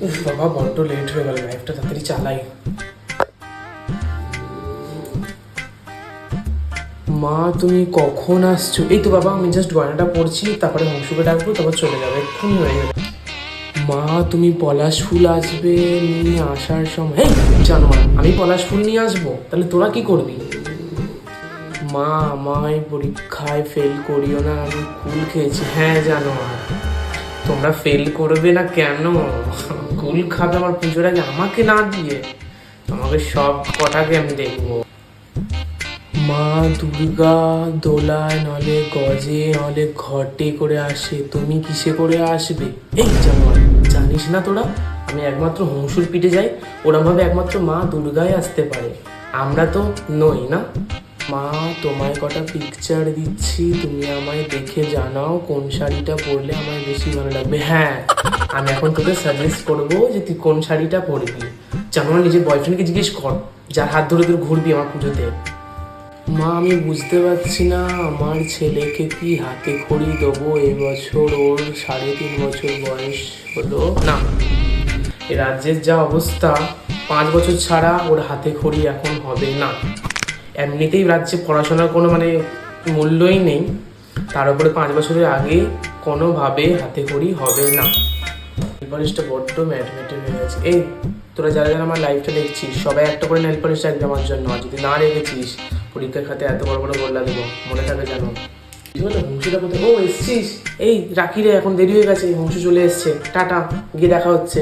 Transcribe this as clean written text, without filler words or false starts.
উফ বাবা, বড্ড লেট হয়ে গেল, লাইফটা তাড়াতাড়ি চালাই। মা তুমি কখন আসছো? এই তো বাবা, আমি জাস্ট গয়নাটা পরছি, তারপরে হংসুকে ডাকবো, তারপর চলে যাবে, এক্ষুনি হয়ে যাবে। মা তুমি পলাশ ফুল আসবে নিয়ে আসার সময়। এই জানোয়ার, আমি পলাশ ফুল নিয়ে আসবো, তাহলে তোরা কি করবি? মা আমায় পরীক্ষায় ফেল করিও না, আমি কুল খেয়েছি। হ্যাঁ জানোয়ার, তোমরা ফেল করবে না কেন? কুল খাবে আমার পুজোর আগে আমাকে না দিয়ে? আমাকে সব কটাকে আমি দেখবো। মা দুর্গা দোলায় নলে গজে নলে ঘটে করে আসে, তুমি কিসে করে আসবে? এই জানোয়ার, জানিস না তোরা আমি একমাত্র হংসুর পিঠে যাই? ওরমভাবে একমাত্র মা দুর্গাই আসতে পারে, আমরা তো নই না। মা তোমায় কটা পিকচার দিচ্ছি, তুমি আমায় দেখে জানাও কোন শাড়িটা পরলে আমায় বেশি ভালো লাগবে। হ্যাঁ, আমি এখন তোকে সাজেস্ট করবো যে তুই কোন শাড়িটা পরবি। জানোয়ার, নিজের বয়ফ্রেন্ডকে জিজ্ঞেস কর, যার হাত ধরে তোর ঘুরবি আমার পুজোতে। মা আমি বুঝতে পারছি না, আমার ছেলেকে কি হাতে খড়ি দেবো? এবছর ওর 3.5 বছর বয়স হলো না। এ রাজ্যের যা অবস্থা, 5 বছর ছাড়া ওর হাতে খড়ি এখন হবে না। এমনিতেই রাজ্যে পড়াশোনার কোনো মূল্যই নেই, তার উপরে 5 বছরের আগে কোনোভাবে হাতে খড়ি হবে না। নেল পলিশটা বড্ড ম্যাটমেটে হয়ে গেছে। এই তোরা যারা যারা আমার লাইফটা দেখছিস, সবাই একটা করে নেল পলিশ রাখবি আমার জন্য, আর যদি না রেখেছিস পরীক্ষার খাতে এত বড় বড় গোল্লা দেবো, মনে থাকে যেন। ঠিক আছে, হংসুটা কোথায়? ও এসছিস? এই রাখি রে, এখন দেরি হয়ে গেছে, হংসু চলে এসছে, টাটা, গিয়ে দেখা হচ্ছে।